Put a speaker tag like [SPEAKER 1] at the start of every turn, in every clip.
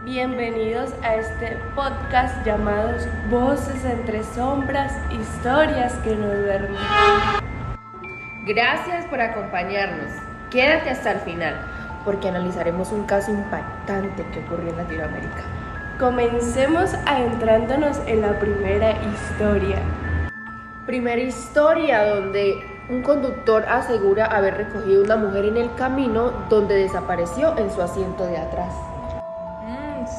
[SPEAKER 1] Bienvenidos a este podcast llamado Voces entre Sombras, historias que no duermen.
[SPEAKER 2] Gracias por acompañarnos. Quédate hasta el final, porque analizaremos un caso impactante que ocurrió en Latinoamérica.
[SPEAKER 1] Comencemos adentrándonos en la primera historia.
[SPEAKER 2] Primera historia donde un conductor asegura haber recogido una mujer en el camino donde desapareció en su asiento de atrás.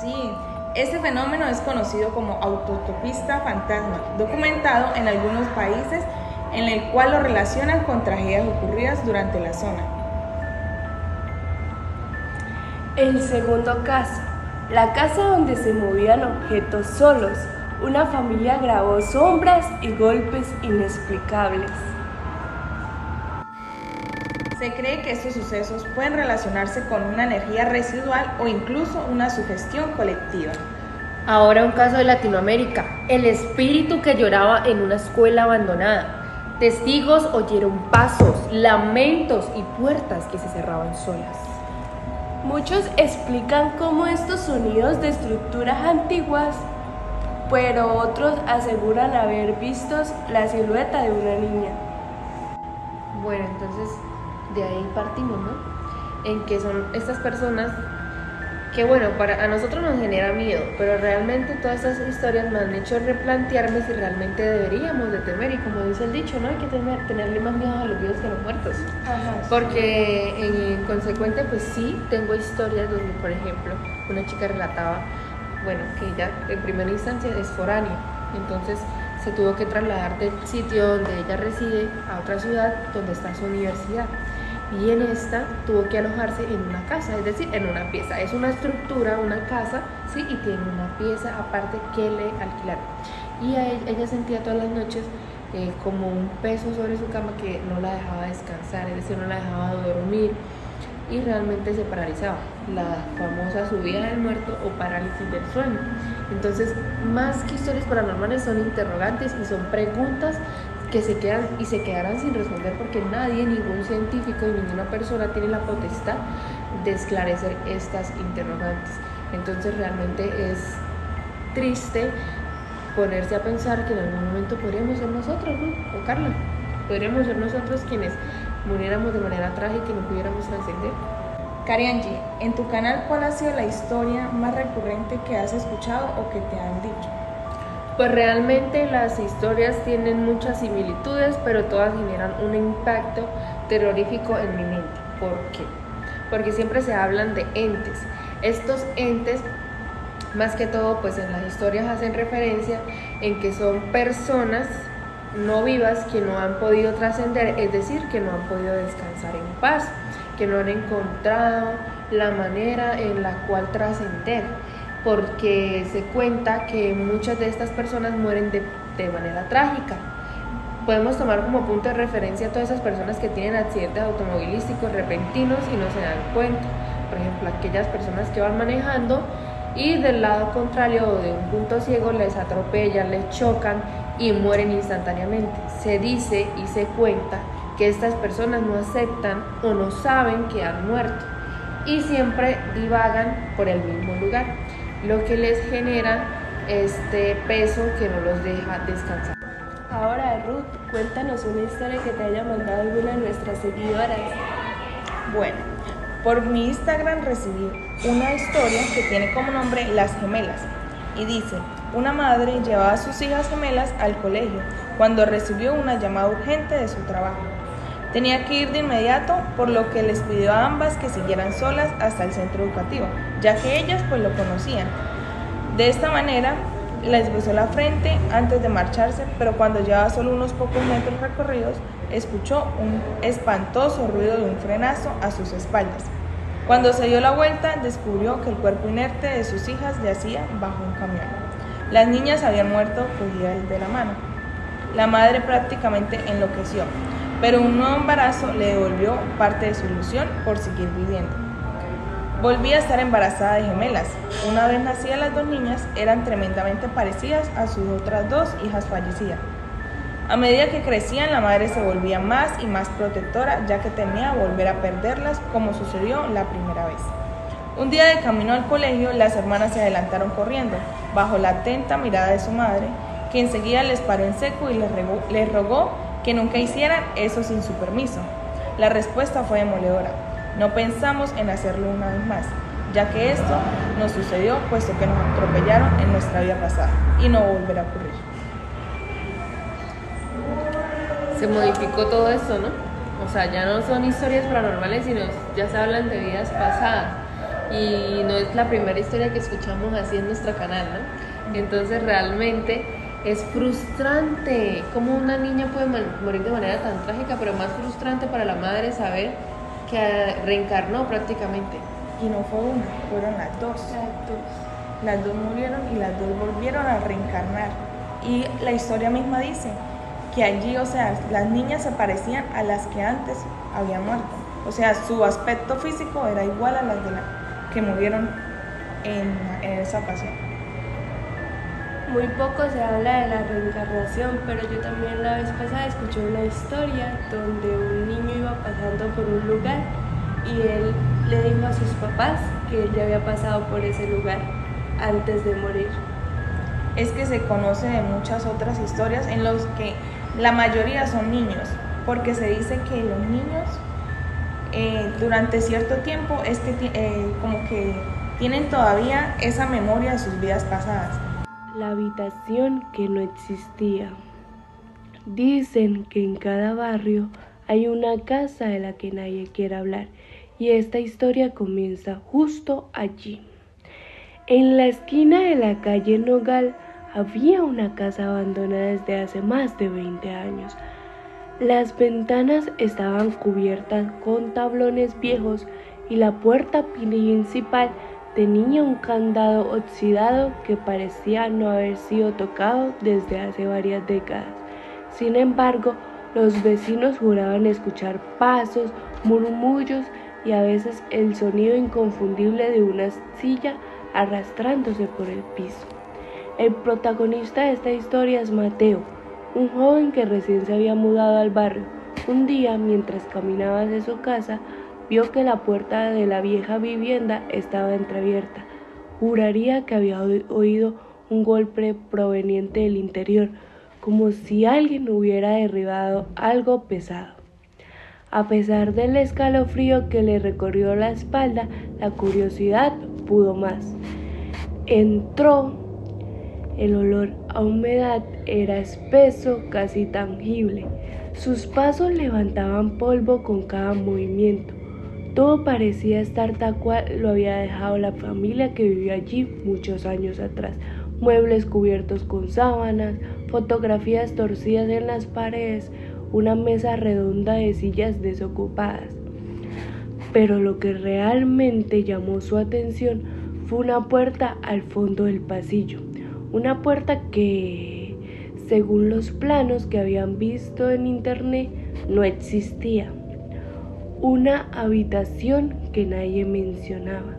[SPEAKER 3] Sí, este fenómeno es conocido como autostopista fantasma, documentado en algunos países en el cual lo relacionan con tragedias ocurridas durante la zona.
[SPEAKER 1] El segundo caso, la casa donde se movían objetos solos. Una familia grabó sombras y golpes inexplicables.
[SPEAKER 3] Se cree que estos sucesos pueden relacionarse con una energía residual o incluso una sugestión colectiva.
[SPEAKER 2] Ahora un caso de Latinoamérica, el espíritu que lloraba en una escuela abandonada. Testigos oyeron pasos, lamentos y puertas que se cerraban solas.
[SPEAKER 1] Muchos explican cómo estos sonidos de estructuras antiguas, pero otros aseguran haber visto la silueta de una niña.
[SPEAKER 2] Bueno, entonces de ahí partimos, ¿no? En que son estas personas que, bueno, a nosotros nos genera miedo, pero realmente todas estas historias me han hecho replantearme si realmente deberíamos de temer, y como dice el dicho, ¿no? Hay que tenerle más miedo a los vivos que a los muertos.
[SPEAKER 1] Ajá,
[SPEAKER 2] Porque en consecuente, pues sí, tengo historias donde, por ejemplo, una chica relataba, bueno, que ella en primera instancia es foránea, entonces se tuvo que trasladar del sitio donde ella reside a otra ciudad donde está su universidad. Y en esta tuvo que alojarse en una casa, es decir, en una pieza. Es una estructura, una casa, ¿sí? Y tiene una pieza aparte que le alquilaron. Y ella sentía todas las noches como un peso sobre su cama que no la dejaba descansar, es decir, no la dejaba dormir y realmente se paralizaba. La famosa subida del muerto o parálisis del sueño. Entonces, más que historias paranormales, son interrogantes y son preguntas que se quedarán sin responder, porque nadie, ningún científico y ninguna persona tiene la potestad de esclarecer estas interrogantes. Entonces realmente es triste ponerse a pensar que en algún momento podríamos ser nosotros, ¿no? O Carla, podríamos ser nosotros quienes muriéramos de manera trágica y no pudiéramos trascender.
[SPEAKER 3] Karianji, en tu canal, ¿cuál ha sido la historia más recurrente que has escuchado o que te han dicho?
[SPEAKER 2] Pues realmente las historias tienen muchas similitudes, pero todas generan un impacto terrorífico en mi mente. ¿Por qué? Porque siempre se hablan de entes. Estos entes, más que todo, pues en las historias hacen referencia en que son personas no vivas que no han podido trascender, es decir, que no han podido descansar en paz, que no han encontrado la manera en la cual trascender, porque se cuenta que muchas de estas personas mueren de manera trágica. Podemos tomar como punto de referencia a todas esas personas que tienen accidentes automovilísticos repentinos y no se dan cuenta. Por ejemplo, aquellas personas que van manejando y del lado contrario o de un punto ciego les atropellan, les chocan y mueren instantáneamente. Se dice y se cuenta que estas personas no aceptan o no saben que han muerto y siempre divagan por el mismo lugar, lo que les genera este peso que no los deja descansar.
[SPEAKER 1] Ahora, Ruth, cuéntanos una historia que te haya mandado alguna de nuestras seguidoras.
[SPEAKER 3] Bueno, por mi Instagram recibí una historia que tiene como nombre Las Gemelas y dice: una madre llevaba a sus hijas gemelas al colegio cuando recibió una llamada urgente de su trabajo. Tenía que ir de inmediato, por lo que les pidió a ambas que siguieran solas hasta el centro educativo, ya que ellas pues lo conocían. De esta manera les besó la frente antes de marcharse, pero cuando llevaba solo unos pocos metros recorridos, escuchó un espantoso ruido de un frenazo a sus espaldas. Cuando se dio la vuelta, descubrió que el cuerpo inerte de sus hijas yacía bajo un camión. Las niñas habían muerto cogidas de la mano. La madre prácticamente enloqueció, pero un nuevo embarazo le devolvió parte de su ilusión por seguir viviendo. Volví a estar embarazada de gemelas. Una vez nacidas las dos niñas, eran tremendamente parecidas a sus otras dos hijas fallecidas. A medida que crecían, la madre se volvía más y más protectora, ya que temía volver a perderlas, como sucedió la primera vez. Un día de camino al colegio, las hermanas se adelantaron corriendo, bajo la atenta mirada de su madre, que enseguida les paró en seco y les rogó que nunca hicieran eso sin su permiso. La respuesta fue demoledora: no pensamos en hacerlo una vez más, ya que esto nos sucedió puesto que nos atropellaron en nuestra vida pasada y no volverá a ocurrir.
[SPEAKER 2] Se modificó todo esto, ¿no? O sea, ya no son historias paranormales, sino ya se hablan de vidas pasadas. Y no es la primera historia que escuchamos así en nuestro canal, ¿no? Entonces realmente es frustrante cómo una niña puede morir de manera tan trágica, pero más frustrante para la madre saber que reencarnó prácticamente.
[SPEAKER 3] Y no fue una, fueron las dos. Las dos murieron y las dos volvieron a reencarnar. Y la historia misma dice que allí, o sea, las niñas se parecían a las que antes habían muerto. O sea, su aspecto físico era igual a las de las que murieron en esa ocasión.
[SPEAKER 1] Muy poco se habla de la reencarnación, pero yo también la vez pasada escuché una historia donde un niño iba pasando por un lugar y él le dijo a sus papás que él ya había pasado por ese lugar antes de morir.
[SPEAKER 3] Es que se conoce de muchas otras historias en las que la mayoría son niños, porque se dice que los niños durante cierto tiempo es que como que tienen todavía esa memoria de sus vidas pasadas.
[SPEAKER 1] La habitación que no existía. Dicen que en cada barrio hay una casa de la que nadie quiere hablar, y esta historia comienza justo allí. En la esquina de la calle Nogal había una casa abandonada desde hace más de 20 años. Las ventanas estaban cubiertas con tablones viejos y la puerta principal tenía un candado oxidado que parecía no haber sido tocado desde hace varias décadas. Sin embargo, los vecinos juraban escuchar pasos, murmullos y a veces el sonido inconfundible de una silla arrastrándose por el piso. El protagonista de esta historia es Mateo, un joven que recién se había mudado al barrio. Un día, mientras caminaba hacia su casa, vio que la puerta de la vieja vivienda estaba entreabierta. Juraría que había oído un golpe proveniente del interior, como si alguien hubiera derribado algo pesado. A pesar del escalofrío que le recorrió la espalda, la curiosidad pudo más. Entró. El olor a humedad era espeso, casi tangible. Sus pasos levantaban polvo con cada movimiento. Todo parecía estar tal cual lo había dejado la familia que vivió allí muchos años atrás. Muebles cubiertos con sábanas, fotografías torcidas en las paredes, una mesa redonda de sillas desocupadas. Pero lo que realmente llamó su atención fue una puerta al fondo del pasillo. Una puerta que, según los planos que habían visto en internet, no existía. Una habitación que nadie mencionaba.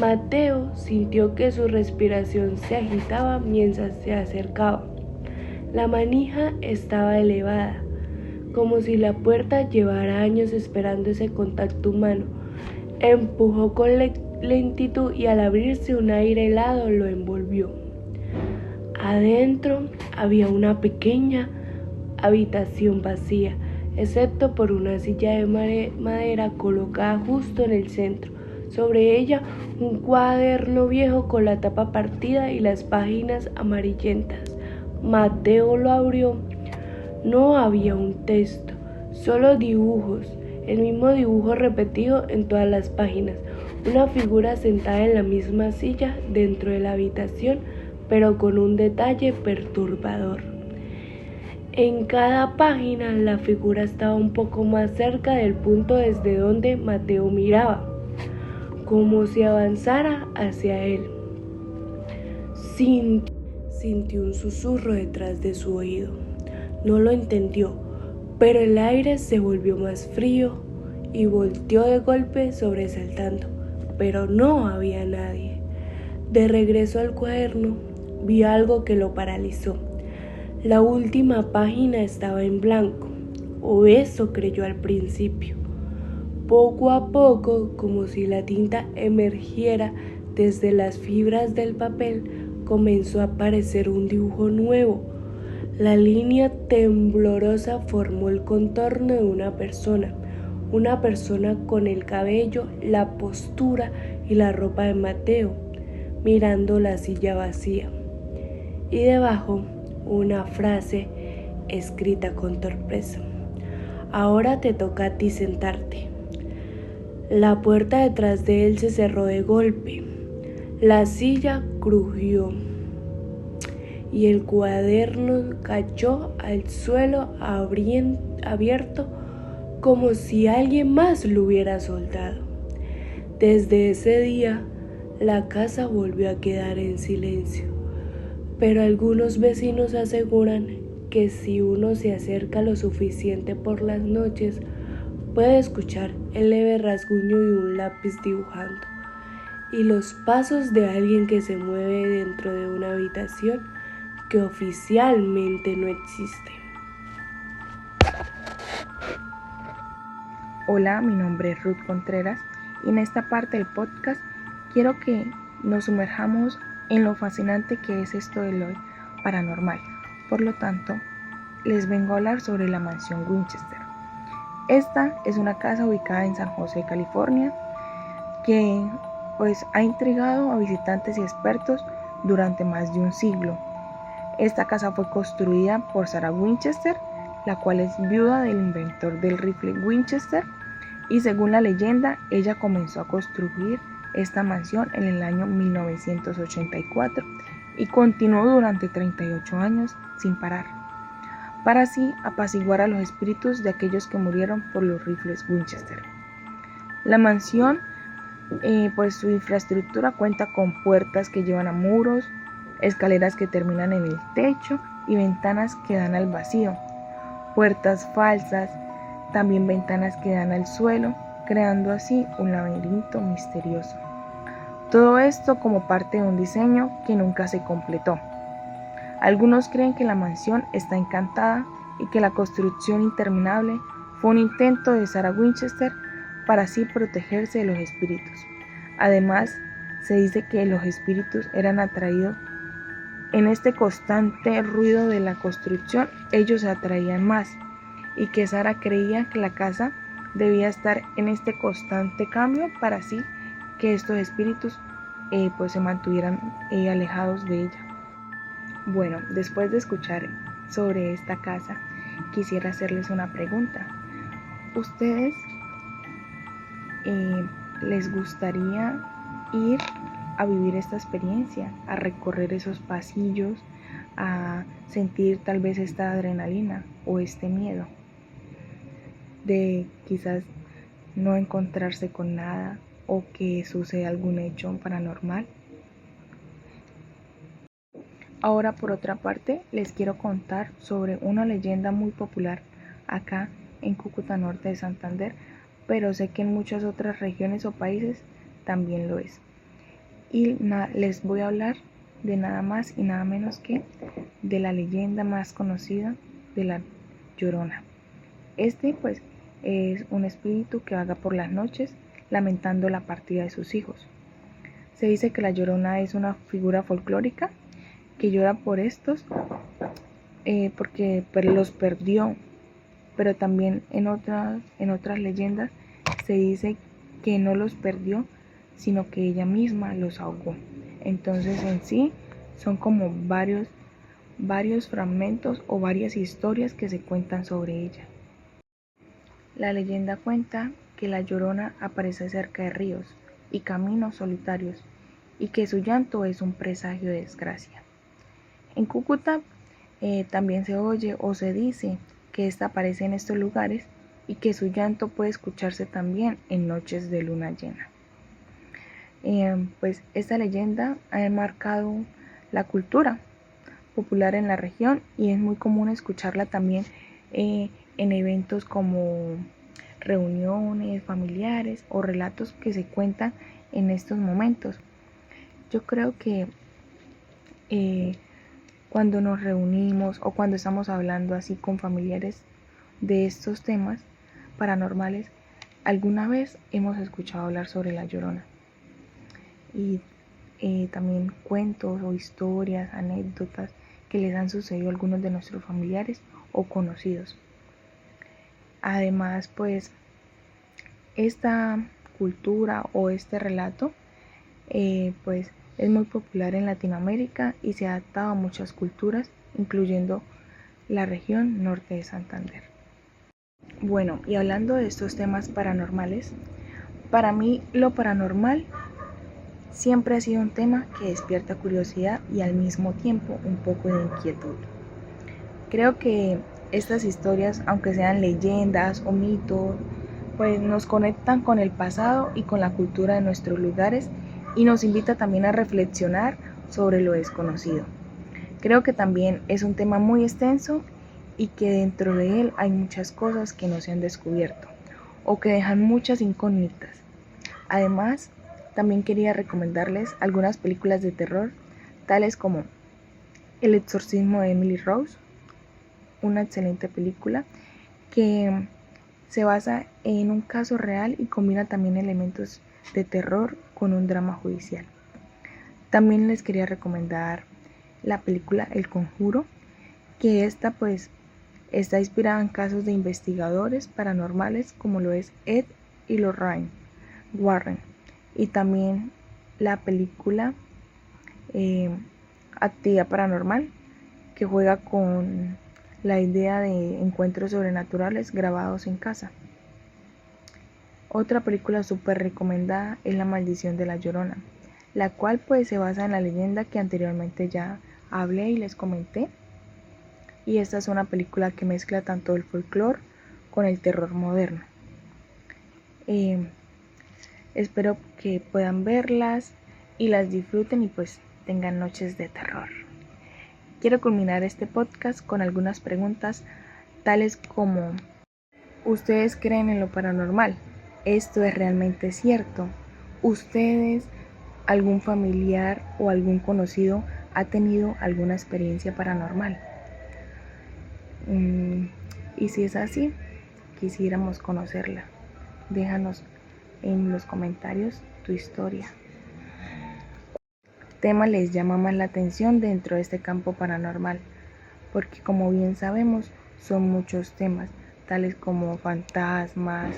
[SPEAKER 1] Mateo sintió que su respiración se agitaba mientras se acercaba. La manija estaba elevada, como si la puerta llevara años esperando ese contacto humano. Empujó con lentitud y al abrirse un aire helado lo envolvió. Adentro había una pequeña habitación vacía, excepto por una silla de madera colocada justo en el centro. Sobre ella un cuaderno viejo con la tapa partida y las páginas amarillentas. Mateo lo abrió. No había un texto, solo dibujos, el mismo dibujo repetido en todas las páginas. Una figura sentada en la misma silla dentro de la habitación, pero con un detalle perturbador. En cada página la figura estaba un poco más cerca del punto desde donde Mateo miraba, como si avanzara hacia él. Sintió un susurro detrás de su oído. No lo entendió, pero el aire se volvió más frío y volteó de golpe sobresaltando, pero no había nadie. De regreso al cuaderno, vio algo que lo paralizó. La última página estaba en blanco, o eso creyó al principio. Poco a poco, como si la tinta emergiera desde las fibras del papel, comenzó a aparecer un dibujo nuevo. La línea temblorosa formó el contorno de una persona con el cabello, la postura y la ropa de Mateo, mirando la silla vacía. Y debajo una frase escrita con torpeza: ahora te toca a ti sentarte. La puerta detrás de él se cerró de golpe. La silla crujió y el cuaderno cayó al suelo abierto como si alguien más lo hubiera soltado. Desde ese día, la casa volvió a quedar en silencio, pero algunos vecinos aseguran que si uno se acerca lo suficiente por las noches, puede escuchar el leve rasguño de un lápiz dibujando y los pasos de alguien que se mueve dentro de una habitación que oficialmente no existe.
[SPEAKER 3] Hola, mi nombre es Ruth Contreras y en esta parte del podcast quiero que nos sumerjamos en lo fascinante que es esto de lo paranormal. Por lo tanto, les vengo a hablar sobre la mansión Winchester. Esta es una casa ubicada en San José, California, que ha intrigado a visitantes y expertos durante más de un siglo. Esta casa fue construida por Sarah Winchester, la cual es viuda del inventor del rifle Winchester, y según la leyenda, ella comenzó a construir esta mansión en el año 1984 y continuó durante 38 años sin parar, para así apaciguar a los espíritus de aquellos que murieron por los rifles Winchester. La mansión, su infraestructura cuenta con puertas que llevan a muros, escaleras que terminan en el techo y ventanas que dan al vacío, puertas falsas, también ventanas que dan al suelo, creando así un laberinto misterioso. Todo esto como parte de un diseño que nunca se completó. Algunos creen que la mansión está encantada y que la construcción interminable fue un intento de Sarah Winchester para así protegerse de los espíritus. Además, se dice que los espíritus eran atraídos en este constante ruido de la construcción, ellos se atraían más, y que Sarah creía que la casa debía estar en este constante cambio para así que estos espíritus se mantuvieran alejados de ella. Bueno, después de escuchar sobre esta casa, quisiera hacerles una pregunta. ¿Ustedes les gustaría ir a vivir esta experiencia, a recorrer esos pasillos, a sentir tal vez esta adrenalina o este miedo de quizás no encontrarse con nada o que suceda algún hecho paranormal? Ahora, por otra parte, les quiero contar sobre una leyenda muy popular acá en Cúcuta Norte de Santander, pero sé que en muchas otras regiones o países también lo es. Y les voy a hablar de nada más y nada menos que de la leyenda más conocida de la Llorona. Es un espíritu que vaga por las noches lamentando la partida de sus hijos. Se dice que la Llorona es una figura folclórica que llora por estos porque los perdió, pero también en otras leyendas se dice que no los perdió, sino que ella misma los ahogó. Entonces en sí son como varios fragmentos o varias historias que se cuentan sobre ella. La leyenda cuenta que la Llorona aparece cerca de ríos y caminos solitarios y que su llanto es un presagio de desgracia. En Cúcuta también se oye o se dice que esta aparece en estos lugares y que su llanto puede escucharse también en noches de luna llena. Esta leyenda ha marcado la cultura popular en la región y es muy común escucharla también en eventos como reuniones familiares o relatos que se cuentan en estos momentos. Yo creo que cuando nos reunimos o cuando estamos hablando así con familiares de estos temas paranormales, alguna vez hemos escuchado hablar sobre La Llorona y también cuentos o historias, anécdotas que les han sucedido a algunos de nuestros familiares o conocidos. Además, pues esta cultura o este relato pues es muy popular en Latinoamérica y se ha adaptado a muchas culturas, incluyendo la región norte de Santander. Bueno, y hablando de estos temas paranormales, para mí lo paranormal siempre ha sido un tema que despierta curiosidad y al mismo tiempo un poco de inquietud. Creo que estas historias, aunque sean leyendas o mitos, pues nos conectan con el pasado y con la cultura de nuestros lugares y nos invita también a reflexionar sobre lo desconocido. Creo que también es un tema muy extenso y que dentro de él hay muchas cosas que no se han descubierto o que dejan muchas incógnitas. Además, también quería recomendarles algunas películas de terror, tales como El exorcismo de Emily Rose, una excelente película que se basa en un caso real y combina también elementos de terror con un drama judicial. También les quería recomendar la película El Conjuro, que esta pues está inspirada en casos de investigadores paranormales como lo es Ed y Lorraine Warren, y también la película Actividad Paranormal, que juega con la idea de encuentros sobrenaturales grabados en casa. Otra película súper recomendada es La Maldición de la Llorona, la cual pues se basa en la leyenda que anteriormente ya hablé y les comenté. Y esta es una película que mezcla tanto el folclore con el terror moderno. Espero que puedan verlas y las disfruten y pues tengan noches de terror. Quiero culminar este podcast con algunas preguntas tales como: ¿ustedes creen en lo paranormal? ¿Esto es realmente cierto? ¿Ustedes, algún familiar o algún conocido ha tenido alguna experiencia paranormal? Y si es así, quisiéramos conocerla. Déjanos en los comentarios tu historia. ¿Qué tema les llama más la atención dentro de este campo paranormal? Porque como bien sabemos, son muchos temas, tales como fantasmas,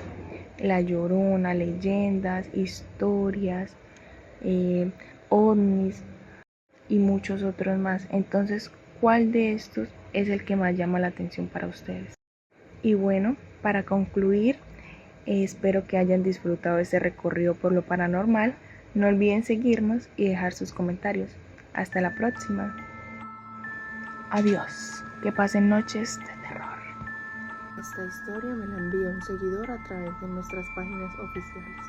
[SPEAKER 3] la Llorona, leyendas, historias, ovnis y muchos otros más. Entonces, ¿cuál de estos es el que más llama la atención para ustedes? Y bueno, para concluir, espero que hayan disfrutado este recorrido por lo paranormal. No olviden seguirnos y dejar sus comentarios. Hasta la próxima. Adiós. Que pasen noches de terror.
[SPEAKER 2] Esta historia me la envía un seguidor a través de nuestras páginas oficiales,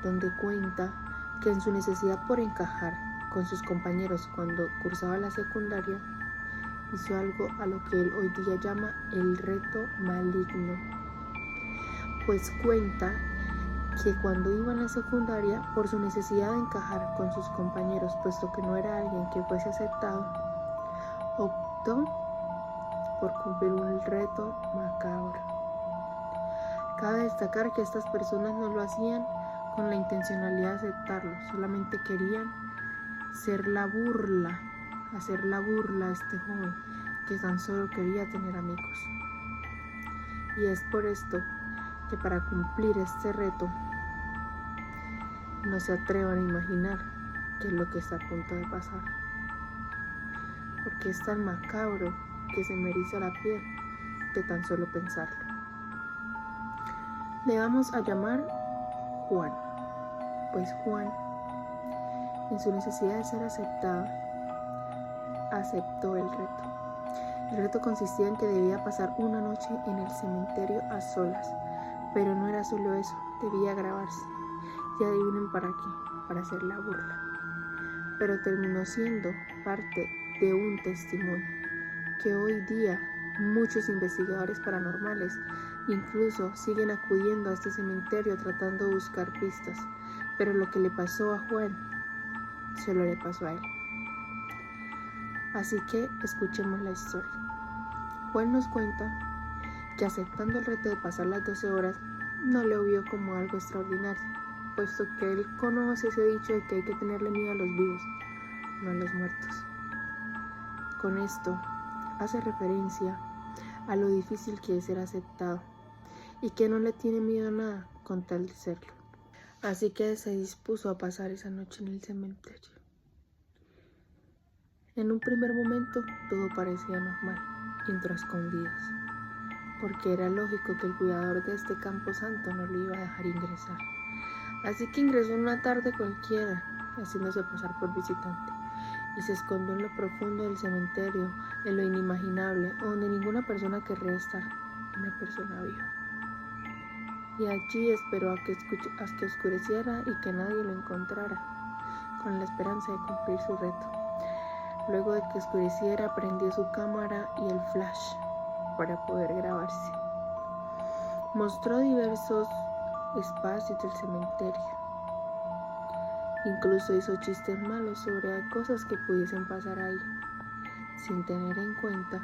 [SPEAKER 2] donde cuenta que en su necesidad por encajar con sus compañeros cuando cursaba la secundaria, hizo algo a lo que él hoy día llama el reto maligno. Pues cuenta que cuando iba en la secundaria, por su necesidad de encajar con sus compañeros, puesto que no era alguien que fuese aceptado, optó por cumplir un reto macabro. Cabe destacar que estas personas no lo hacían con la intencionalidad de aceptarlo, solamente querían hacer la burla a este joven que tan solo quería tener amigos. Y es por esto que para cumplir este reto no se atrevan a imaginar qué es lo que está a punto de pasar, porque es tan macabro que se me eriza la piel de tan solo pensarlo. Le vamos a llamar Juan, pues Juan, en su necesidad de ser aceptado, aceptó el reto. El reto consistía en que debía pasar una noche en el cementerio a solas, pero no era solo eso, debía grabarse. Y adivinen para qué, para hacer la burla. Pero terminó siendo parte de un testimonio que hoy día muchos investigadores paranormales incluso siguen acudiendo a este cementerio tratando de buscar pistas, pero lo que le pasó a Juan solo le pasó a él. Así que escuchemos la historia. Juan nos cuenta que aceptando el reto de pasar las 12 horas
[SPEAKER 4] no lo vio como algo extraordinario, puesto que él conoce ese dicho de que hay que tenerle miedo a los vivos, no a los muertos. Con esto hace referencia a lo difícil que es ser aceptado y que no le tiene miedo a nada con tal de serlo. Así que se dispuso a pasar esa noche en el cementerio. En un primer momento todo parecía normal, entró a escondidas, porque era lógico que el cuidador de este camposanto no le iba a dejar ingresar. Así que ingresó en una tarde cualquiera, haciéndose pasar por visitante, y se escondió en lo profundo del cementerio, en lo inimaginable, donde ninguna persona querría estar, una persona viva. Y allí esperó a que oscureciera y que nadie lo encontrara, con la esperanza de cumplir su reto. Luego de que oscureciera, prendió su cámara y el flash para poder grabarse. Mostró diversos espacios del cementerio. Incluso hizo chistes malos sobre cosas que pudiesen pasar ahí, sin tener en cuenta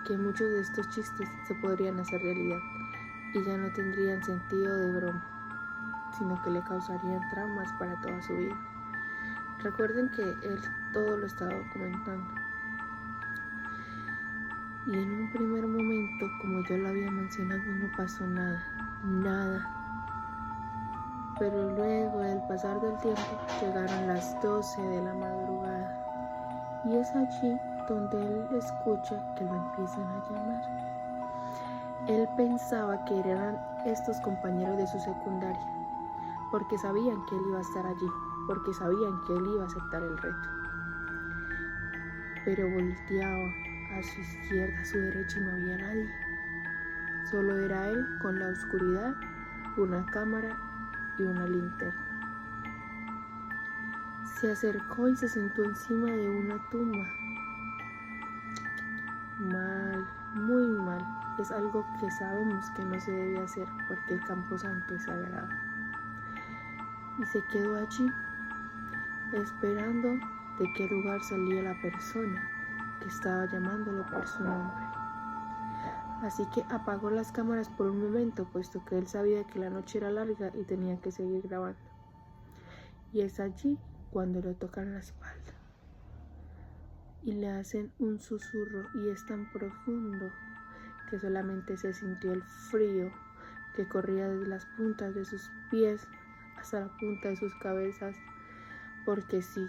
[SPEAKER 4] que muchos de estos chistes se podrían hacer realidad y ya no tendrían sentido de broma, sino que le causarían traumas para toda su vida. Recuerden que él todo lo estaba documentando. Y en un primer momento, como yo lo había mencionado, no pasó nada. Pero luego, al pasar del tiempo, llegaron las 12 de la madrugada. Y es allí donde él escucha que lo empiezan a llamar. Él pensaba que eran estos compañeros de su secundaria, porque sabían que él iba a estar allí, porque sabían que él iba a aceptar el reto. Pero volteaba a su izquierda, a su derecha y no había nadie. Solo era él con la oscuridad, una cámara y una linterna. Se acercó y se sentó encima de una tumba. Mal, muy mal. Es algo que sabemos que no se debe hacer porque el camposanto es sagrado. Y se quedó allí, esperando de qué lugar salía la persona que estaba llamándolo por su nombre. Así que apagó las cámaras por un momento, puesto que él sabía que la noche era larga y tenía que seguir grabando. Y es allí cuando le tocan la espalda y le hacen un susurro, y es tan profundo que solamente se sintió el frío que corría desde las puntas de sus pies hasta la punta de sus cabezas, porque sí,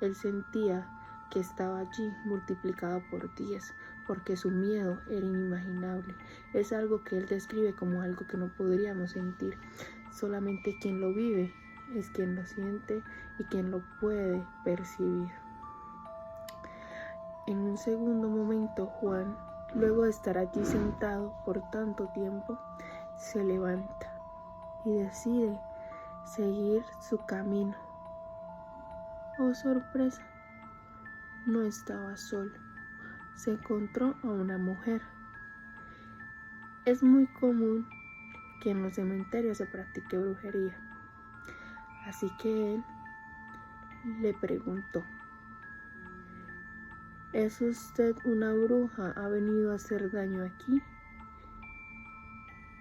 [SPEAKER 4] él sentía que estaba allí multiplicado por 10, porque su miedo era inimaginable. Es algo que él describe como algo que no podríamos sentir. Solamente quien lo vive es quien lo siente y quien lo puede percibir. En un segundo momento, Juan, luego de estar allí sentado por tanto tiempo, se levanta y decide seguir su camino. Oh, sorpresa, no estaba solo. Se encontró a una mujer. Es muy común que en los cementerios se practique brujería. Así que él le preguntó: ¿es usted una bruja? ¿Ha venido a hacer daño aquí?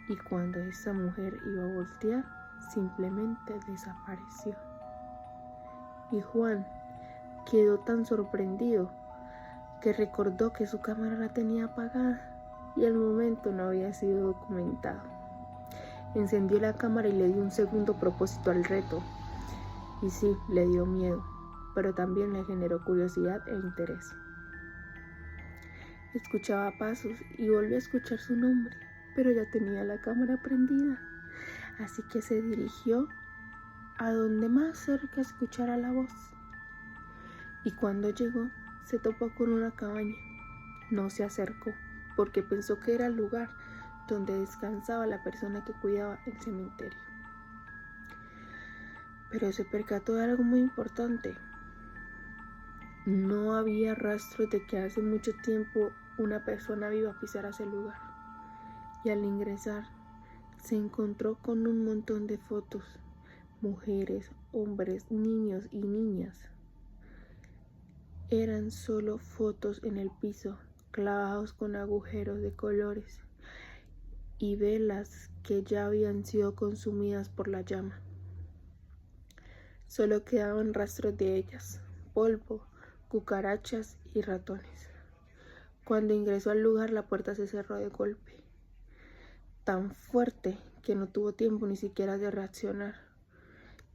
[SPEAKER 4] Y cuando esa mujer iba a voltear, simplemente desapareció. Y Juan quedó tan sorprendido que recordó que su cámara la tenía apagada y el momento no había sido documentado. Encendió la cámara y le dio un segundo propósito al reto. Y sí, le dio miedo, pero también le generó curiosidad e interés. Escuchaba pasos y volvió a escuchar su nombre, pero ya tenía la cámara prendida. Así que se dirigió a donde más cerca escuchara la voz. Y cuando llegó, se topó con una cabaña. No se acercó, porque pensó que era el lugar donde descansaba la persona que cuidaba el cementerio. Pero se percató de algo muy importante. No había rastros de que hace mucho tiempo una persona viva pisara ese lugar. Y al ingresar, se encontró con un montón de fotos. Mujeres, hombres, niños y niñas. Eran solo fotos en el piso, clavados con agujeros de colores. y velas que ya habían sido consumidas por la llama. Solo quedaban rastros de ellas, polvo, cucarachas y ratones. Cuando ingresó al lugar, la puerta se cerró de golpe, tan fuerte que no tuvo tiempo ni siquiera de reaccionar,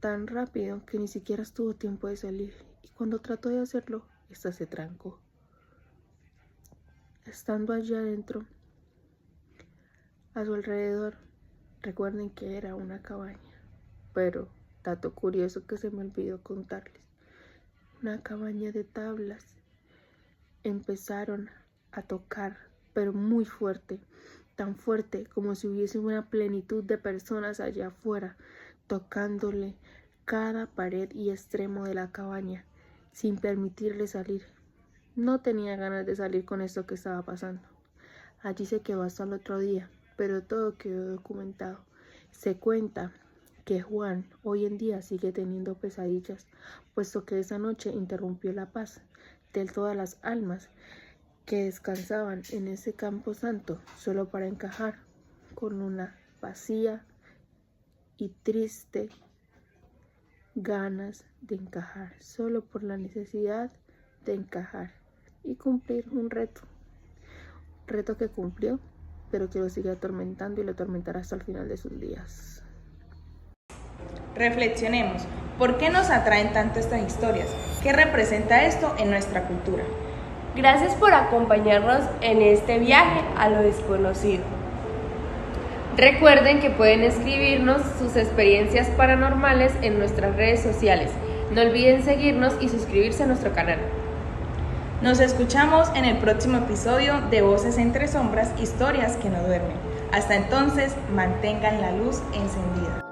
[SPEAKER 4] tan rápido que ni siquiera tuvo tiempo de salir, y cuando trató de hacerlo, esta se trancó. Estando allí adentro, a su alrededor, recuerden que era una cabaña, pero dato curioso que se me olvidó contarles, una cabaña de tablas. Empezaron a tocar, pero muy fuerte, tan fuerte como si hubiese una plenitud de personas allá afuera, tocándole cada pared y extremo de la cabaña, sin permitirle salir. No tenía ganas de salir con esto que estaba pasando. Allí se quedó hasta el otro día, pero todo quedó documentado. Se cuenta que Juan hoy en día sigue teniendo pesadillas, puesto que esa noche interrumpió la paz de todas las almas que descansaban en ese campo santo, solo para encajar con una vacía y triste ganas de encajar, solo por la necesidad de encajar y cumplir un reto que cumplió, pero que lo sigue atormentando y lo atormentará hasta el final de sus días.
[SPEAKER 3] Reflexionemos, ¿por qué nos atraen tanto estas historias? ¿Qué representa esto en nuestra cultura?
[SPEAKER 1] Gracias por acompañarnos en este viaje a lo desconocido.
[SPEAKER 2] Recuerden que pueden escribirnos sus experiencias paranormales en nuestras redes sociales. No olviden seguirnos y suscribirse a nuestro canal.
[SPEAKER 3] Nos escuchamos en el próximo episodio de Voces entre Sombras, historias que no duermen. Hasta entonces, mantengan la luz encendida.